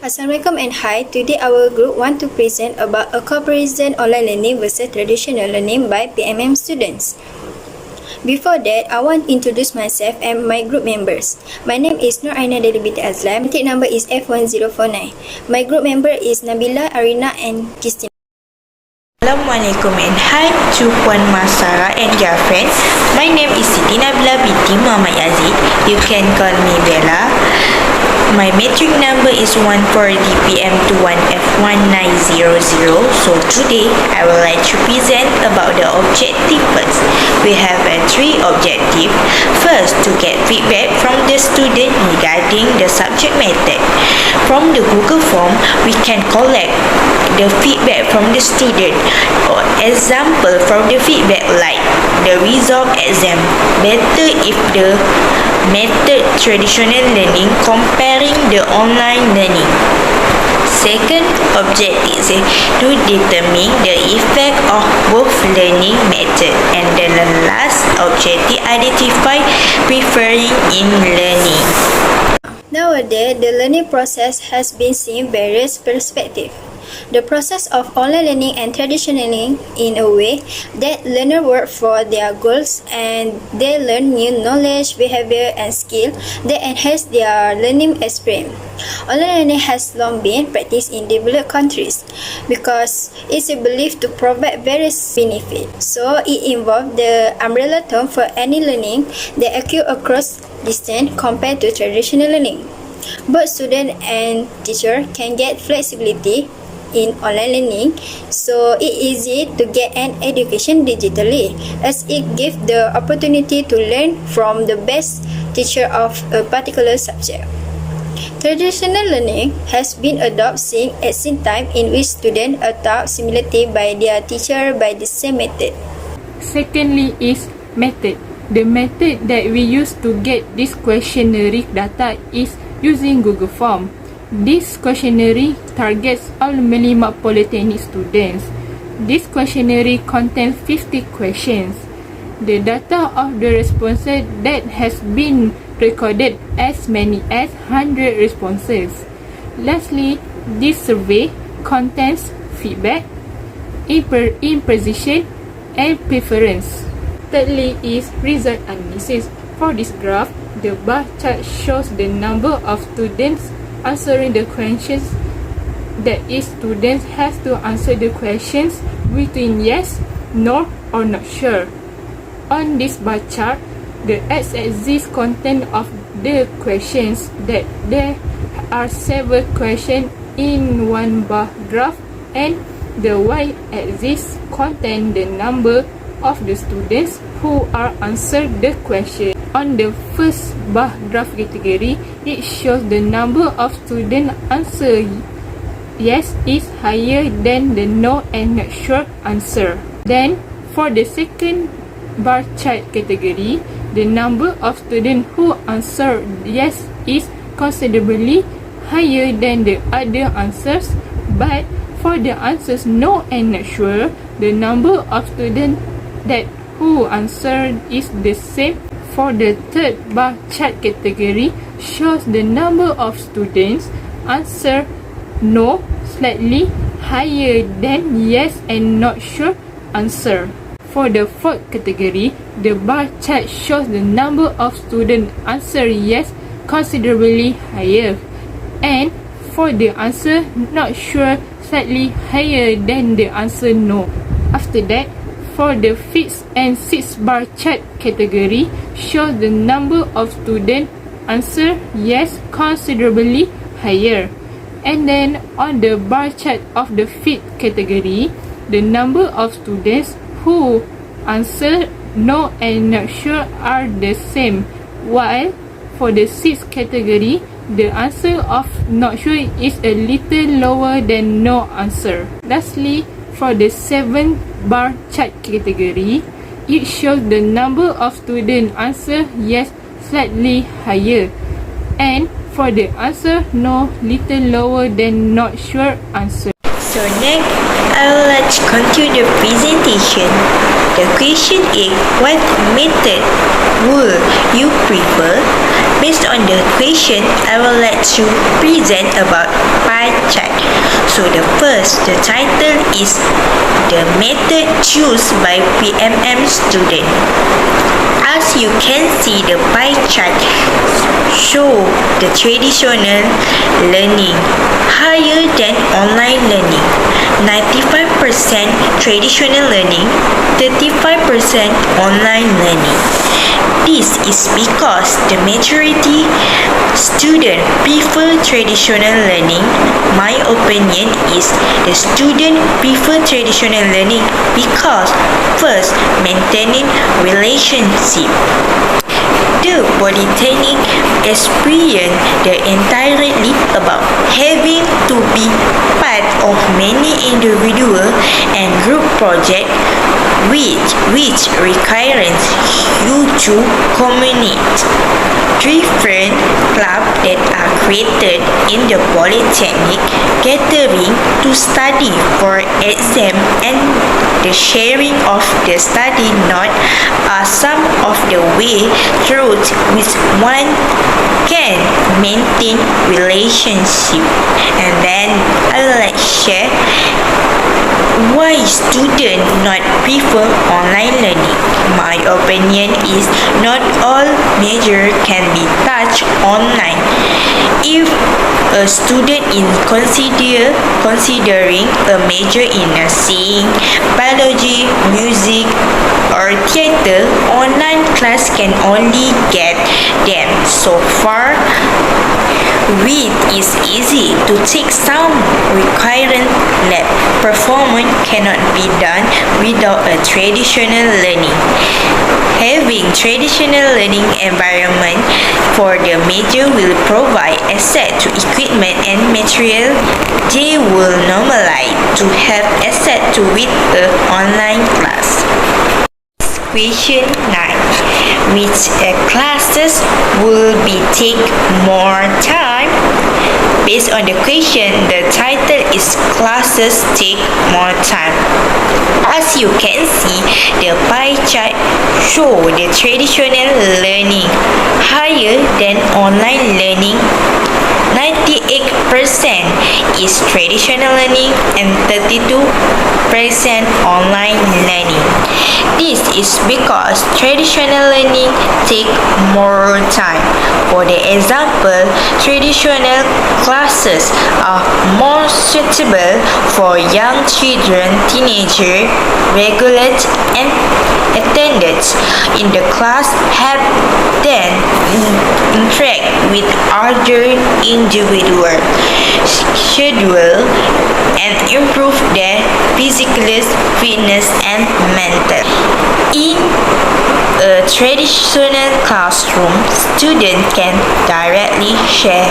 Assalamualaikum and hi. Today our group want to present about a comparison online learning versus traditional learning by PMM students. Before that, I want to introduce myself and my group members. My name is Nur Aina Deli Binti Azlan. Contact number is F1049. My group member is Nabila, Arina and Christina. Assalamualaikum and hi to Puan Masara and their friends. My name is Siti Nabila binti Muhammad Yazid. You can call me Bella. My metric number is 140 PM21F1900. So today I would like to present about the objective first. We have three objectives. First, to get feedback from the student regarding the subject matter. From the Google form, we can collect the feedback from the student. For example, from the feedback like the result exam, better if the method traditional learning comparing the online learning. Second objective is to determine the effect of both learning method, and then the last objective identify preferring in learning. Nowadays, the learning process has been seen various perspectives. The process of online learning and traditional learning in a way that learners work for their goals and they learn new knowledge, behavior and skill that enhance their learning experience. Online learning has long been practiced in developed countries because it's believed to provide various benefits. So it involves the umbrella term for any learning that occurs across distance compared to traditional learning. Both student and teacher can get flexibility in online learning, so it's easy to get an education digitally as it gives the opportunity to learn from the best teacher of a particular subject. Traditional learning has been adopted since ancient time in which students are taught similarly by their teacher by the same method. Secondly is method. The method that we use to get this questionnaire data is using Google Form. This questionnaire targets all Melima Polytechnic students. This questionnaire contains 50 questions. The data of the responses that has been recorded as many as 100 responses. Lastly, this survey contains feedback, imposition, and preference. Thirdly is result analysis. For this graph, the bar chart shows the number of students answering the questions. That is, students have to answer the questions between yes, no, or not sure. On this bar chart, the x-axis content of the questions that there are several questions in one bar graph, and the y-axis contain the number of the students who are answered the question. On the first bar graph category, it shows the number of students answer yes is higher than the no and not sure answer. Then, for the second bar chart category, the number of students who answer yes is considerably higher than the other answers, but for the answers no and not sure, the number of students that who answered is the same. For the third bar chart category, shows the number of students answer no slightly higher than yes and not sure answer. For the fourth category, the bar chart shows the number of students answer yes considerably higher, and for the answer not sure slightly higher than the answer no. After that, for the fifth and sixth bar chart category, shows the number of students answer yes considerably higher. And then on the bar chart of the fifth category, the number of students who answer no and not sure are the same, while for the sixth category, the answer of not sure is a little lower than no answer. Lastly, for the seventh bar chart category, it shows the number of students answer yes slightly higher, and for the answer no little lower than not sure answer. So next, I would like to continue the presentation. The question is, what method would you prefer? Based on the question, I would like to present about pie chart. So the title is The Method Chosen by PMM Student. As you can see, the pie chart show the traditional learning higher than online learning. 95% traditional learning, 35% online learning. This is because the majority student prefer traditional learning. My opinion is the student prefer traditional learning because first, maintaining relationship. The polytechnic experience the entirely about having to be part of many individual and group project which requires you to communicate. Different clubs that are created in the polytechnic gathering to study for exam and the sharing of the study note are some of the way through which one can maintain relationship. And then I will share why students not prefer online learning. My opinion is not all major can be touched online. If a student is considering a major in nursing, biology, music, or theater, online class can only get them so far. It is easy to take some required lab. Performance cannot be done without a traditional learning. Having traditional learning environment for the major will provide access to equipment and material they will normalize to have access to with the online class. Question 9. Which classes will be take more time? Based on the question, the title is Classes Take More Time. As you can see, the pie chart show the traditional learning higher than online learning. 98% is traditional learning and 32% online learning. This is because traditional learning take more time. For the example, traditional classes are more suitable for young children, teenagers, regulars, and attendants in the class have then interact with other individuals, schedule, and improve their physical fitness and mental. In a traditional classroom, students can directly share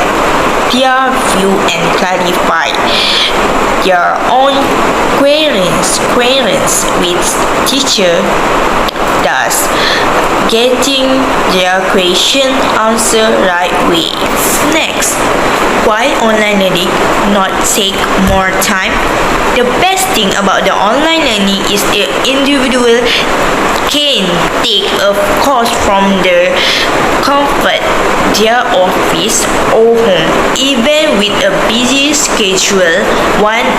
their view and clarify their own queries with teacher, thus getting their question answered right way. Next, why online learning not take more time? The best thing about the online learning is the individual can take a course from the comfort their office or home, even with a busy schedule, one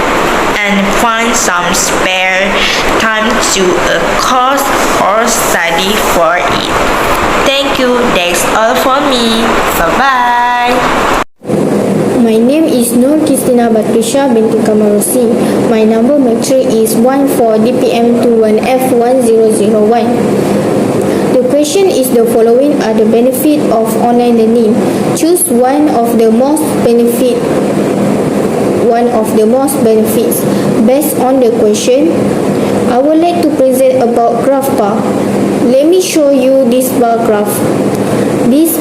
and find some spare time to a course or study for it. Thank you. That's all for me. Bye-bye. My name is Nur Kristina Batrisha binti Kamarusi. My number matric is 14DPM21F1001. The question is the following are the benefit of online learning. Choose one of the most benefits. Based on the question, I would like to present about graph bar. Let me show you this bar graph. This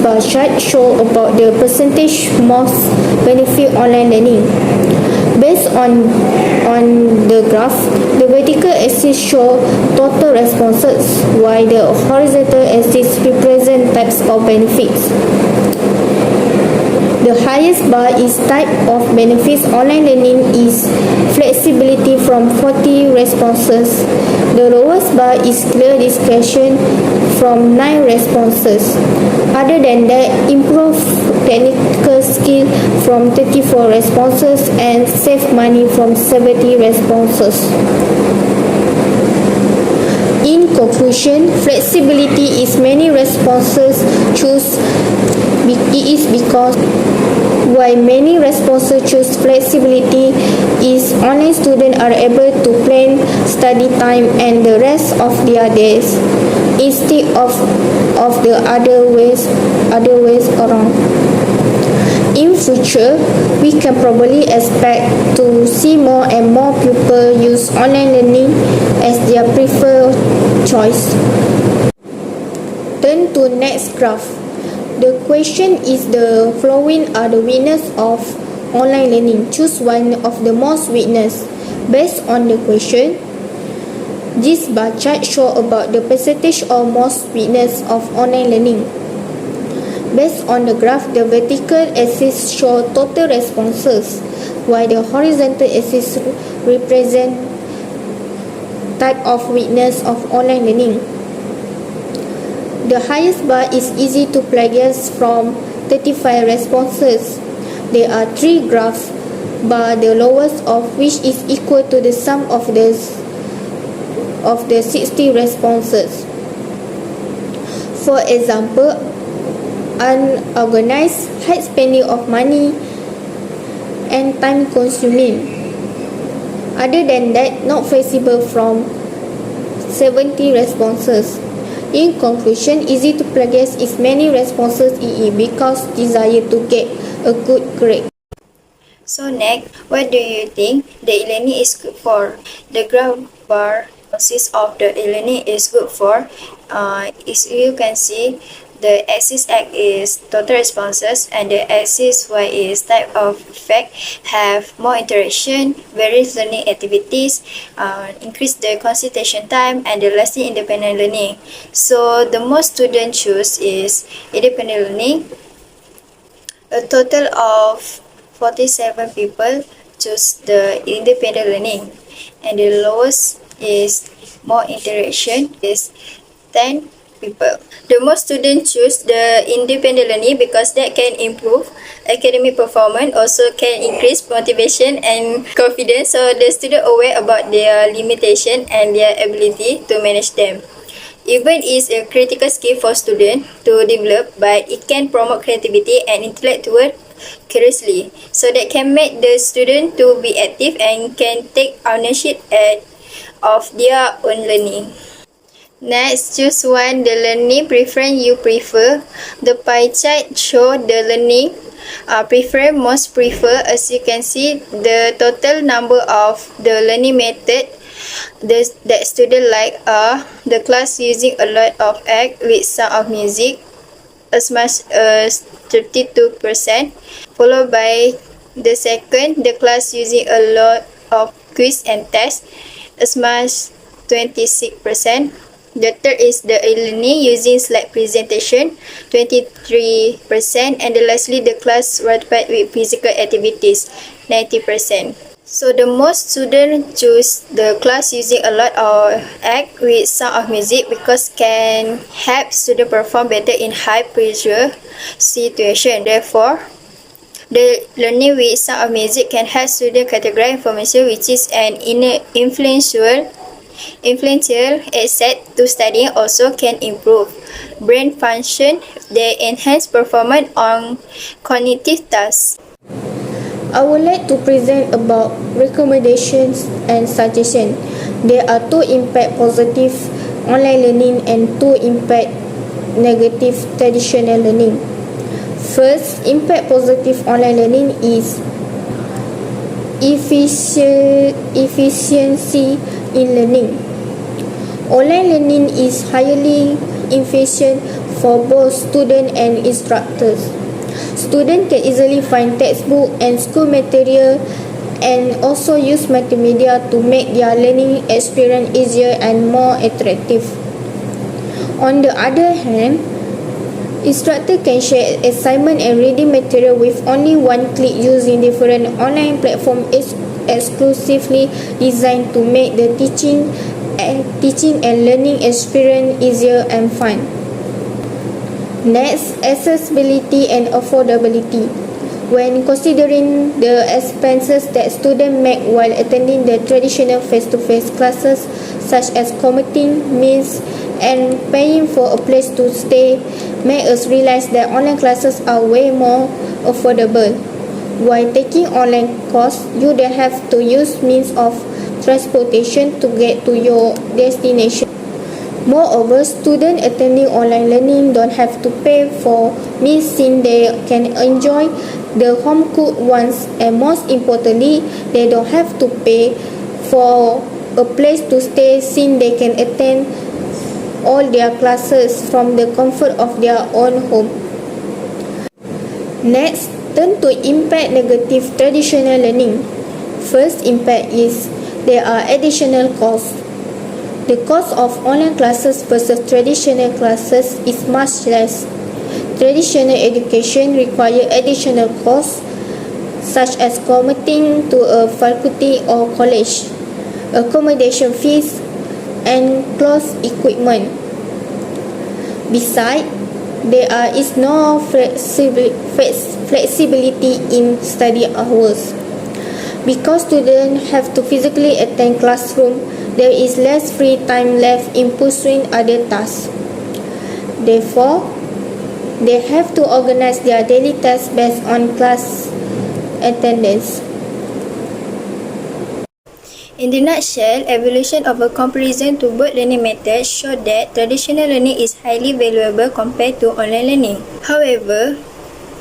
bar chart show about the percentage most benefit online learning. Based on the graph, the vertical axis show total responses, while the horizontal axis represent types of benefits. The highest bar is type of benefits online learning is flexibility from 40 responses. The lowest bar is clear discussion from 9 responses. Other than that, improve technical skill from 34 responses and save money from 70 responses. In conclusion, flexibility is many responses choose it is because why many responses choose flexibility is online students are able to plan study time and the rest of their days instead of the other ways around. In future, we can probably expect to see more and more people use online learning as their preferred choice. Turn to next graph. The question is the following are the winners of online learning. Choose one of the most winners. Based on the question, this bar chart show about the percentage of most winners of online learning. Based on the graph, the vertical axis show total responses, while the horizontal axis represent type of winners of online learning. The highest bar is easy to plagiarize from 35 responses. There are 3 graph bar, the lowest of which is equal to the sum of the 60 responses. For example, unorganized, high spending of money and time consuming. Other than that, not flexible from 70 responses. In conclusion, easy to plagiarize is many responses EE because desire to get a good grade. So next, what do you think the e-learning is good for? The graph bar consists of the e-learning is good for. As you can see, the axis X is total responses and the axis Y is type of effect, have more interaction, various learning activities, increase the concentration time and the lasting independent learning. So the most students choose is independent learning. A total of 47 people choose the independent learning and the lowest is more interaction is 10 people. The most students choose the independent learning because that can improve academic performance, also can increase motivation and confidence, so the student aware about their limitation and their ability to manage them. Even is a critical skill for students to develop, but it can promote creativity and intellectual curiosity, so that can make the student to be active and can take ownership of their own learning. Next, choose one the learning preference you prefer. The pie chart show the learning preference most prefer. As you can see, the total number of the learning method that student like are the class using a lot of act with sound of music as much as 32%, followed by the second, the class using a lot of quiz and tests as much 26%. The third is the e-learning using slide presentation, 23%, and lastly the class worldwide with physical activities, 90%. So the most students choose the class using a lot of act with sound of music because can help students perform better in high pressure situation. Therefore, the learning with sound of music can help students categorize information which is an influential asset to studying, also can improve brain function, they enhance performance on cognitive tasks. I would like to present about recommendations and suggestions. There are 2 impact positive online learning and 2 impact negative traditional learning. First, impact positive online learning is efficiency in learning. Online learning is highly efficient for both students and instructors. Students can easily find textbook and school material and also use multimedia to make their learning experience easier and more attractive. On the other hand, instructors can share assignment and reading material with only one click using different online platforms exclusively designed to make the teaching teaching and learning experience easier and fun. Next, accessibility and affordability. When considering the expenses that students make while attending the traditional face-to-face classes, such as commuting, meals, and paying for a place to stay, make us realize that online classes are way more affordable. While taking online course, you don't have to use means of transportation to get to your destination. Moreover, students attending online learning don't have to pay for meals since they can enjoy the home-cooked ones, and most importantly, they don't have to pay for a place to stay since they can attend all their classes from the comfort of their own home. Next, turn to impact negative traditional learning. First impact is there are additional costs. The cost of online classes versus traditional classes is much less. Traditional education requires additional costs such as commuting to a faculty or college, accommodation fees, and class equipment. Besides, there is no flexibility in study hours. Because students have to physically attend classroom, there is less free time left in pursuing other tasks. Therefore, they have to organize their daily tasks based on class attendance. In the nutshell, evaluation of a comparison to both learning methods show that traditional learning is highly valuable compared to online learning. However,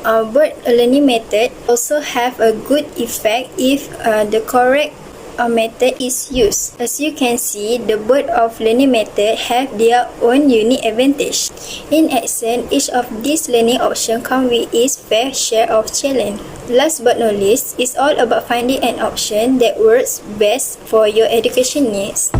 both learning method also have a good effect if the correct method is used. As you can see, the both of learning method have their own unique advantage. In essence, each of these learning options comes with its fair share of challenge. Last but not least, it's all about finding an option that works best for your education needs.